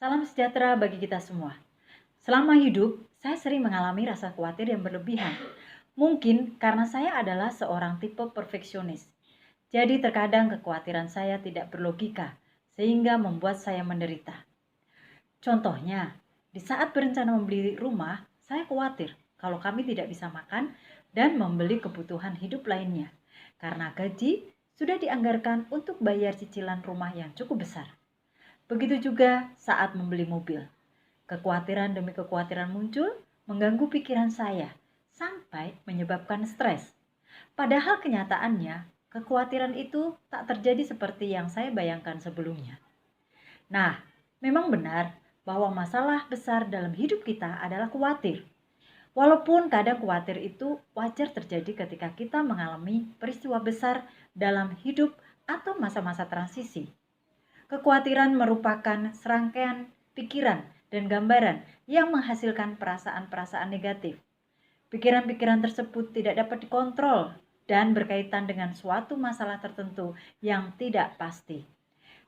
Salam sejahtera bagi kita semua. Selama hidup, saya sering mengalami rasa khawatir yang berlebihan. Mungkin karena saya adalah seorang tipe perfeksionis. Jadi terkadang kekhawatiran saya tidak berlogika, sehingga membuat saya menderita. Contohnya, di saat berencana membeli rumah, saya khawatir kalau kami tidak bisa makan dan membeli kebutuhan hidup lainnya. Karena gaji sudah dianggarkan untuk bayar cicilan rumah yang cukup besar. Begitu juga saat membeli mobil. Kekhawatiran demi kekhawatiran muncul mengganggu pikiran saya sampai menyebabkan stres. Padahal kenyataannya, kekhawatiran itu tak terjadi seperti yang saya bayangkan sebelumnya. Nah, memang benar bahwa masalah besar dalam hidup kita adalah khawatir. Walaupun kadang khawatir itu wajar terjadi ketika kita mengalami peristiwa besar dalam hidup atau masa-masa transisi. Kekhawatiran merupakan serangkaian pikiran dan gambaran yang menghasilkan perasaan-perasaan negatif. Pikiran-pikiran tersebut tidak dapat dikontrol dan berkaitan dengan suatu masalah tertentu yang tidak pasti.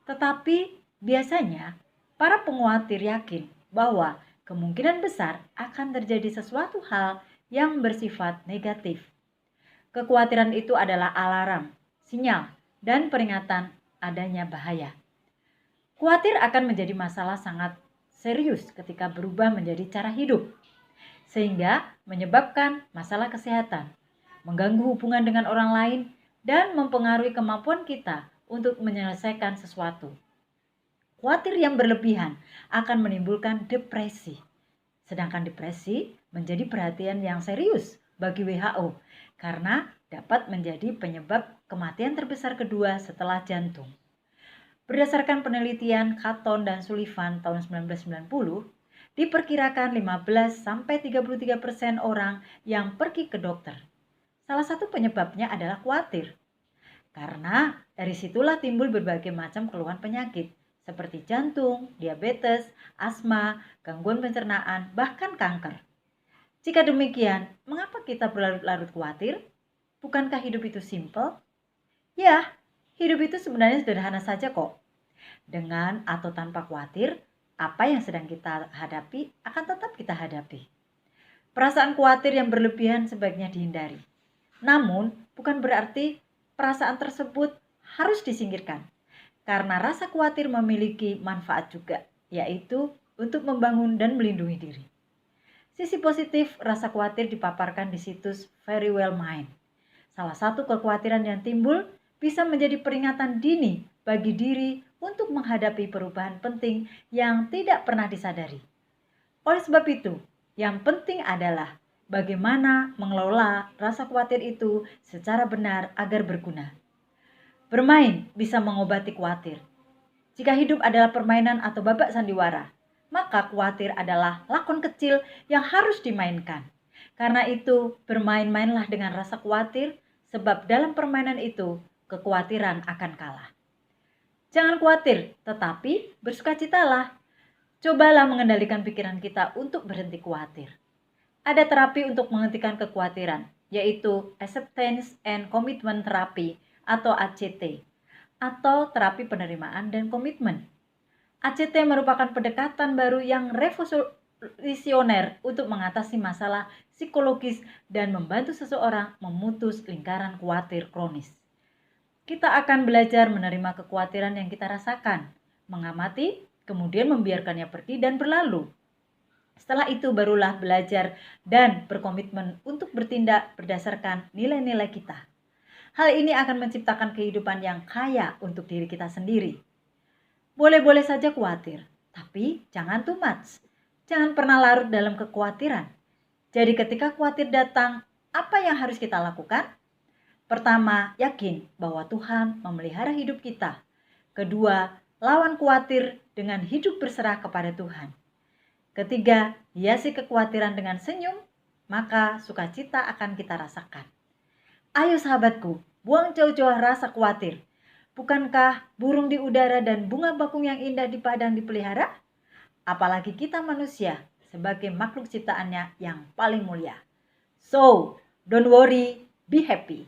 Tetapi biasanya para pengkhawatir yakin bahwa kemungkinan besar akan terjadi sesuatu hal yang bersifat negatif. Kekhawatiran itu adalah alarm, sinyal, dan peringatan adanya bahaya. Khawatir akan menjadi masalah sangat serius ketika berubah menjadi cara hidup, sehingga menyebabkan masalah kesehatan, mengganggu hubungan dengan orang lain, dan mempengaruhi kemampuan kita untuk menyelesaikan sesuatu. Khawatir yang berlebihan akan menimbulkan depresi, sedangkan depresi menjadi perhatian yang serius bagi WHO karena dapat menjadi penyebab kematian terbesar kedua setelah jantung. Berdasarkan penelitian Caton dan Sullivan tahun 1990, diperkirakan 15-33% orang yang pergi ke dokter. Salah satu penyebabnya adalah khawatir. Karena dari situlah timbul berbagai macam keluhan penyakit seperti jantung, diabetes, asma, gangguan pencernaan, bahkan kanker. Jika demikian, mengapa kita berlarut-larut khawatir? Bukankah hidup itu simpel? Ya, hidup itu sebenarnya sederhana saja kok. Dengan atau tanpa khawatir, apa yang sedang kita hadapi akan tetap kita hadapi. Perasaan khawatir yang berlebihan sebaiknya dihindari. Namun, bukan berarti perasaan tersebut harus disingkirkan. Karena rasa khawatir memiliki manfaat juga, yaitu untuk membangun dan melindungi diri. Sisi positif rasa khawatir dipaparkan di situs Very Well Mind. Salah satu kekhawatiran yang timbul bisa menjadi peringatan dini bagi diri untuk menghadapi perubahan penting yang tidak pernah disadari. Oleh sebab itu, yang penting adalah bagaimana mengelola rasa khawatir itu secara benar agar berguna. Bermain bisa mengobati khawatir. Jika hidup adalah permainan atau babak sandiwara, maka khawatir adalah lakon kecil yang harus dimainkan. Karena itu, bermain-mainlah dengan rasa khawatir, sebab dalam permainan itu, kekhawatiran akan kalah. Jangan khawatir, tetapi bersukacitalah. Cobalah mengendalikan pikiran kita untuk berhenti khawatir. Ada terapi untuk menghentikan kekhawatiran, yaitu Acceptance and Commitment Therapy atau ACT, atau terapi penerimaan dan komitmen. ACT merupakan pendekatan baru yang revolusioner untuk mengatasi masalah psikologis dan membantu seseorang memutus lingkaran khawatir kronis. Kita akan belajar menerima kekhawatiran yang kita rasakan, mengamati, kemudian membiarkannya pergi dan berlalu. Setelah itu barulah belajar dan berkomitmen untuk bertindak berdasarkan nilai-nilai kita. Hal ini akan menciptakan kehidupan yang kaya untuk diri kita sendiri. Boleh-boleh saja khawatir, tapi jangan too much. Jangan pernah larut dalam kekhawatiran. Jadi ketika khawatir datang, apa yang harus kita lakukan? Pertama, yakin bahwa Tuhan memelihara hidup kita. Kedua, lawan khawatir dengan hidup berserah kepada Tuhan. Ketiga, hiasi kekhawatiran dengan senyum, maka sukacita akan kita rasakan. Ayo sahabatku, buang jauh-jauh rasa khawatir. Bukankah burung di udara dan bunga bakung yang indah di padang dipelihara? Apalagi kita manusia sebagai makhluk ciptaannya yang paling mulia. So, don't worry, be happy.